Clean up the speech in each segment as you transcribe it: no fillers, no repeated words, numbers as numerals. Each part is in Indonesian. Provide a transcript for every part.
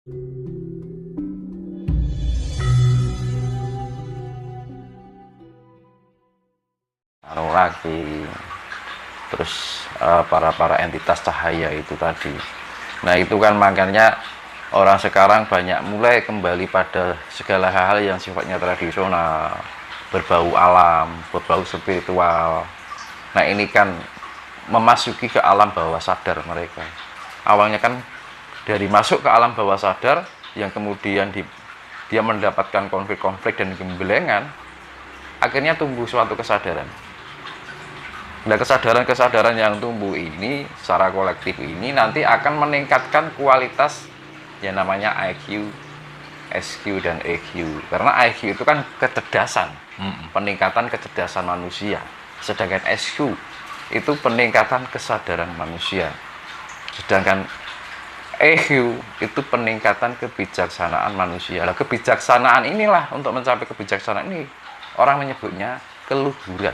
Anunnaki, terus para entitas cahaya itu tadi. Nah itu kan makanya orang sekarang banyak mulai kembali pada segala hal yang sifatnya tradisional, berbau alam, berbau spiritual. Nah ini kan memasuki ke alam bawah sadar mereka. Awalnya kan dari masuk ke alam bawah sadar yang kemudian dia mendapatkan konflik-konflik dan gembelengan, akhirnya tumbuh suatu kesadaran. Nah kesadaran-kesadaran yang tumbuh ini secara kolektif ini nanti akan meningkatkan kualitas yang namanya IQ, SQ, dan EQ. Karena IQ itu kan kecerdasan, peningkatan kecerdasan manusia. Sedangkan SQ itu peningkatan kesadaran manusia. Sedangkan EQ itu peningkatan kebijaksanaan manusia. Nah, kebijaksanaan inilah, untuk mencapai kebijaksanaan ini orang menyebutnya keluhuran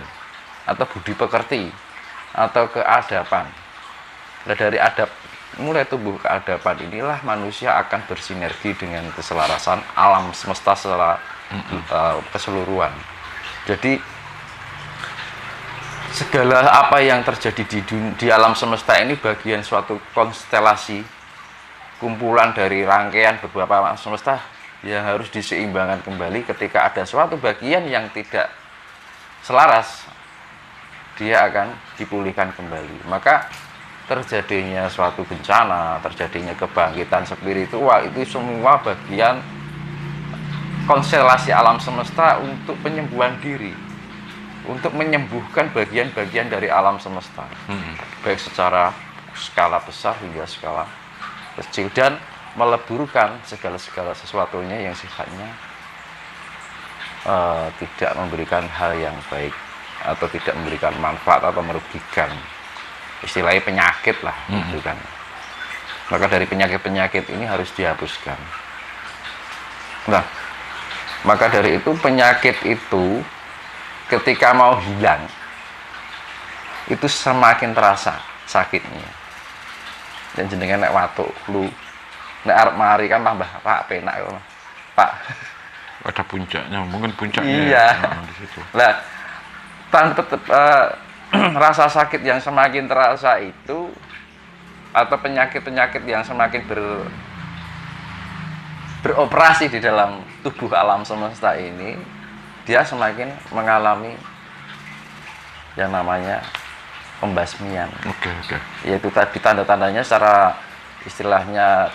atau budi pekerti atau keadapan. Nah, dari adab mulai tumbuh keadapan inilah manusia akan bersinergi dengan keselarasan alam semesta secara keseluruhan. Jadi segala apa yang terjadi di alam semesta ini bagian suatu konstelasi, kumpulan dari rangkaian beberapa alam semesta yang harus diseimbangkan kembali. Ketika ada suatu bagian yang tidak selaras, dia akan dipulihkan kembali. Maka terjadinya suatu bencana, terjadinya kebangkitan spiritual, itu semua bagian konstelasi alam semesta untuk penyembuhan diri, untuk menyembuhkan bagian-bagian dari alam semesta, baik secara skala besar hingga skala kecil, dan meleburkan segala sesuatunya yang sifatnya tidak memberikan hal yang baik atau tidak memberikan manfaat atau merugikan. Istilahnya penyakit lah, gitu kan. Maka dari penyakit-penyakit ini harus dihapuskan. Nah, maka dari itu penyakit itu ketika mau hilang itu semakin terasa sakitnya. Dan jenengan nek watuk flu, nek arep mari kan tambah Pak penak ya, Pak. Ada puncaknya, mungkin puncaknya. Iya. Ya, di situ. Nah, rasa sakit yang semakin terasa itu, atau penyakit-penyakit yang semakin beroperasi di dalam tubuh alam semesta ini, dia semakin mengalami yang namanya pembasmian. Oke. Yaitu tadi tanda-tandanya secara istilahnya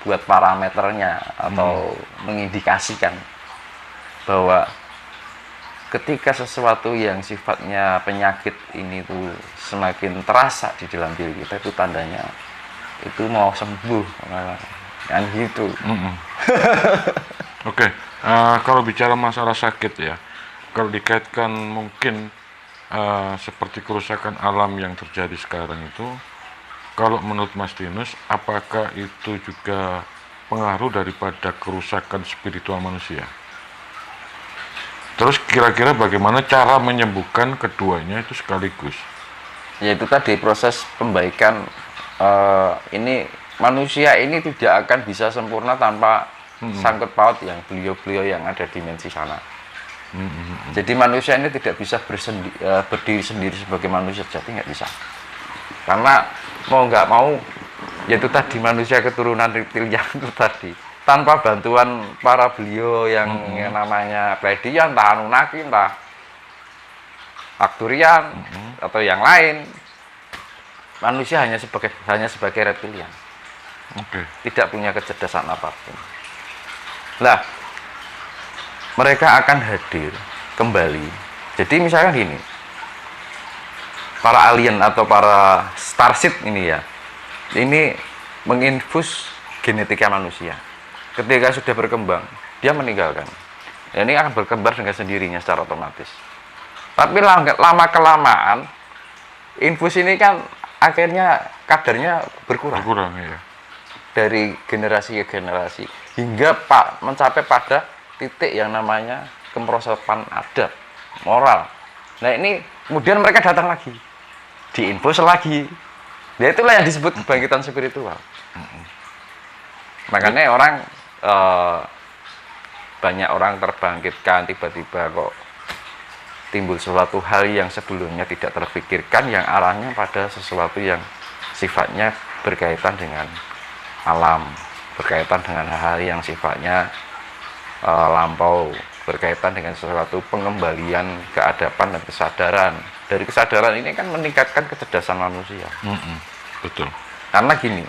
buat parameternya atau mengindikasikan bahwa ketika sesuatu yang sifatnya penyakit ini tuh semakin terasa di dalam diri kita, itu tandanya itu mau sembuh, kan gitu. Oke. Kalau bicara masalah sakit ya, kalau dikaitkan mungkin seperti kerusakan alam yang terjadi sekarang itu, kalau menurut Mas Dinus, apakah itu juga pengaruh daripada kerusakan spiritual manusia? Terus kira-kira bagaimana cara menyembuhkan keduanya itu sekaligus? Yaitu tadi proses pembaikan. Ini manusia ini tidak akan bisa sempurna tanpa sangkut paut yang beliau-beliau yang ada di dimensi sana. Jadi manusia ini tidak bisa berdiri sendiri sebagai manusia sejati, nggak bisa. Karena mau nggak mau, yaitu tadi manusia keturunan reptilian itu tadi, tanpa bantuan para beliau yang namanya Pleiadian, entah Anunnaki, entah Arcturian, atau yang lain, manusia hanya sebagai reptilian. Tidak punya kecerdasan apapun. Nah, mereka akan hadir kembali. Jadi misalkan gini, para alien atau para starship ini ya, ini menginfus genetika manusia. Ketika sudah berkembang, dia meninggalkan. Ya, ini akan berkembang dengan sendirinya secara otomatis. Tapi lama-kelamaan, infus ini kan akhirnya kadarnya berkurang. Ya. Dari generasi ke generasi. Hingga mencapai pada titik yang namanya kemerosotan adab, moral. Nah ini, kemudian mereka datang lagi. Diinfus lagi. Nah itulah yang disebut kebangkitan spiritual. Makanya orang eh, banyak orang terbangkitkan tiba-tiba kok timbul suatu hal yang sebelumnya tidak terpikirkan, yang arahnya pada sesuatu yang sifatnya berkaitan dengan alam, berkaitan dengan hal-hal yang sifatnya lampau, berkaitan dengan sesuatu pengembalian keadaban dan kesadaran. Dari kesadaran ini kan meningkatkan kecerdasan manusia. Betul. Karena gini,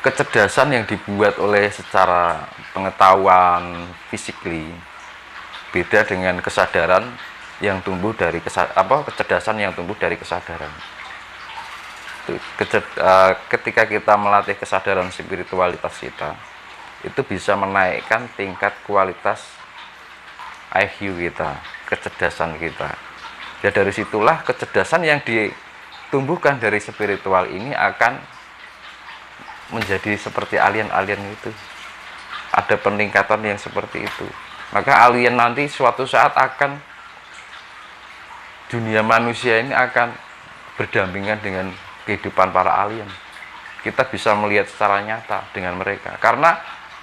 kecerdasan yang dibuat oleh secara pengetahuan physically beda dengan kesadaran yang tumbuh dari kecerdasan yang tumbuh dari kesadaran. Ketika kita melatih kesadaran spiritualitas kita, itu bisa menaikkan tingkat kualitas IQ kita, kecerdasan kita. Ya dari situlah kecerdasan yang ditumbuhkan dari spiritual ini akan menjadi seperti alien-alien itu. Ada peningkatan yang seperti itu. Maka alien nanti suatu saat akan, dunia manusia ini akan berdampingan dengan kehidupan para alien. Kita bisa melihat secara nyata dengan mereka. Karena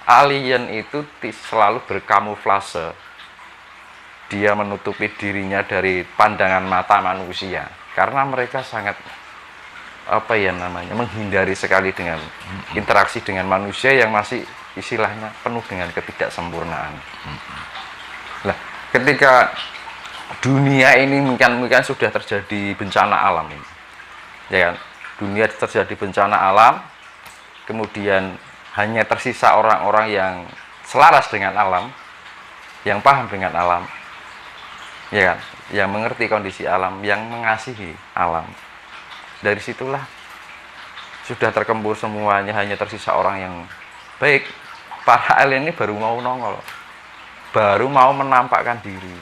alien itu selalu berkamuflase. Dia menutupi dirinya dari pandangan mata manusia. Karena mereka sangat menghindari sekali dengan interaksi dengan manusia yang masih istilahnya penuh dengan ketidaksempurnaan. Nah, ketika dunia ini mungkin sudah terjadi bencana alam ini, ya kan? Dunia terjadi bencana alam, kemudian hanya tersisa orang-orang yang selaras dengan alam, yang paham dengan alam, ya kan? Yang mengerti kondisi alam, yang mengasihi alam. Dari situlah sudah terkembur semuanya, hanya tersisa orang yang baik. Para alien ini baru mau nongol, baru mau menampakkan diri.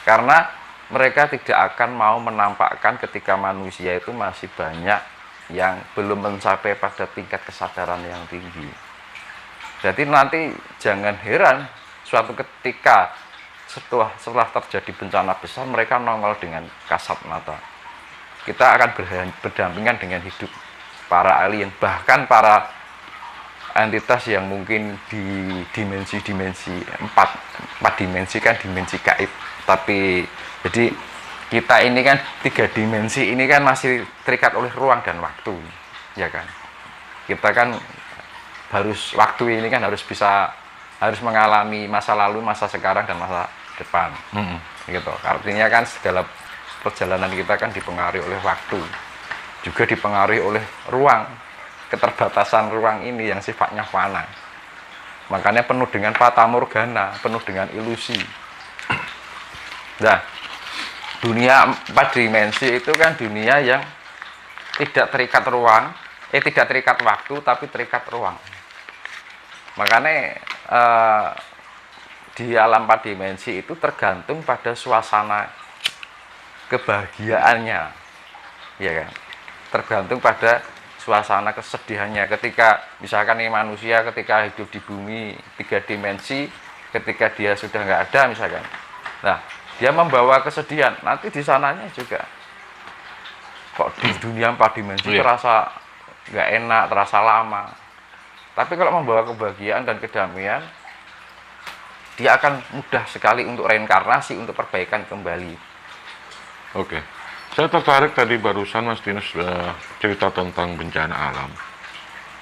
Karena mereka tidak akan mau menampakkan ketika manusia itu masih banyak yang belum mencapai pada tingkat kesadaran yang tinggi. Jadi nanti jangan heran suatu ketika setelah terjadi bencana besar, mereka nongol dengan kasat mata. Kita akan berdampingan dengan hidup para alien, bahkan para entitas yang mungkin di dimensi-dimensi 4 dimensi kan dimensi gaib. Tapi jadi kita ini kan 3 dimensi ini kan masih terikat oleh ruang dan waktu, ya kan. Kita kan waktu ini kan harus mengalami masa lalu, masa sekarang dan masa depan. Gitu. Artinya kan segala perjalanan kita kan dipengaruhi oleh waktu, juga dipengaruhi oleh ruang, keterbatasan ruang ini yang sifatnya fana. Makanya penuh dengan fata morgana, penuh dengan ilusi. Nah, dunia 4 dimensi itu kan dunia yang tidak terikat ruang, tidak terikat waktu, tapi terikat ruang. Makanya di alam 4 dimensi itu tergantung pada suasana kebahagiaannya, ya kan, tergantung pada suasana kesedihannya. Ketika misalkan ini manusia ketika hidup di bumi 3 dimensi, ketika dia sudah nggak ada misalkan, nah dia membawa kesedihan, nanti di sananya juga kok di dunia 4 dimensi terasa nggak enak, terasa lama. Tapi kalau membawa kebahagiaan dan kedamaian, dia akan mudah sekali untuk reinkarnasi, untuk perbaikan kembali. Oke, saya tertarik tadi barusan Mas Dinus cerita tentang bencana alam.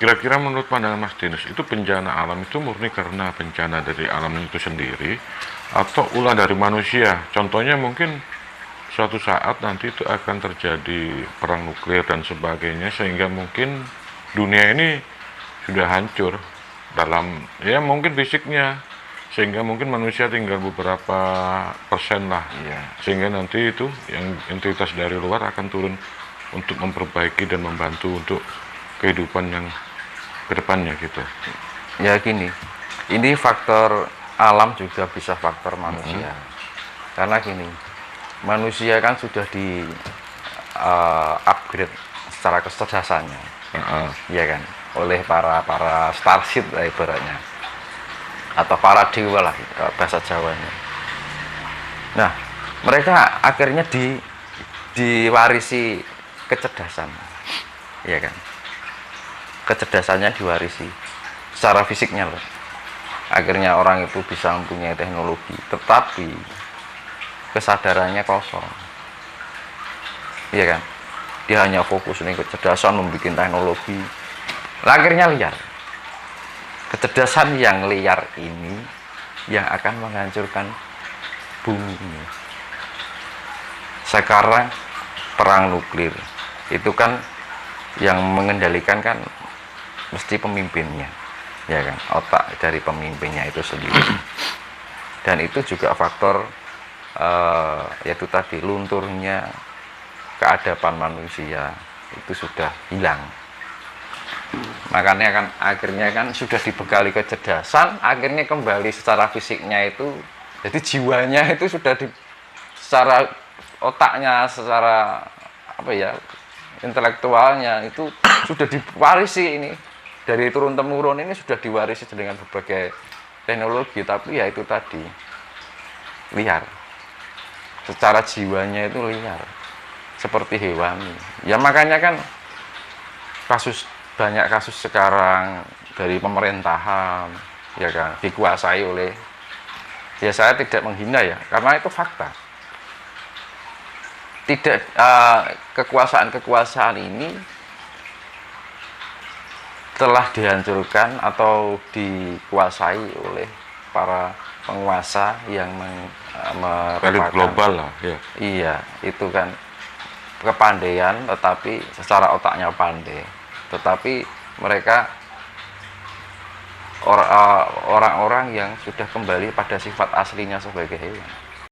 Kira-kira menurut pandangan Mas Dinus, itu bencana alam itu murni karena bencana dari alam itu sendiri atau ulah dari manusia? Contohnya mungkin suatu saat nanti itu akan terjadi perang nuklir dan sebagainya, sehingga mungkin dunia ini sudah hancur dalam mungkin fisiknya, sehingga mungkin manusia tinggal beberapa persen lah, sehingga nanti itu yang entitas dari luar akan turun untuk memperbaiki dan membantu untuk kehidupan yang kedepannya gitu. Ya gini, ini faktor alam juga bisa faktor manusia. Karena gini, manusia kan sudah di upgrade secara kecerdasannya, ya kan, oleh para starship lah ibaratnya, atau para dewa lah bahasa Jawanya. Nah, mereka akhirnya diwarisi kecerdasan, ya kan, kecerdasannya diwarisi. secara fisiknya loh. Akhirnya orang itu bisa mempunyai teknologi, tetapi kesadarannya kosong. Iya kan? Dia hanya fokus nih kecerdasan membuat teknologi. Akhirnya liar. Kecerdasan yang liar ini yang akan menghancurkan bumi ini. Sekarang perang nuklir itu kan yang mengendalikan kan mesti pemimpinnya, ya kan, otak dari pemimpinnya itu sendiri. Dan itu juga faktor yaitu tadi lunturnya keadaban manusia itu sudah hilang. Makanya kan akhirnya kan sudah dibekali kecerdasan, akhirnya kembali secara fisiknya itu, jadi jiwanya itu sudah secara otaknya, secara apa ya, intelektualnya itu sudah diwarisi ini dari turun temurun, ini sudah diwarisi dengan berbagai teknologi, tapi ya itu tadi liar, secara jiwanya itu liar seperti hewani. Ya makanya kan banyak kasus sekarang dari pemerintahan, ya kan, dikuasai oleh, ya saya tidak menghina ya, karena itu fakta. Tidak, kekuasaan ini telah dihancurkan atau dikuasai oleh para penguasa yang elit global lah ya. Iya, itu kan kepandaian, tetapi secara otaknya pandai, tetapi mereka orang-orang yang sudah kembali pada sifat aslinya sebagai hewan.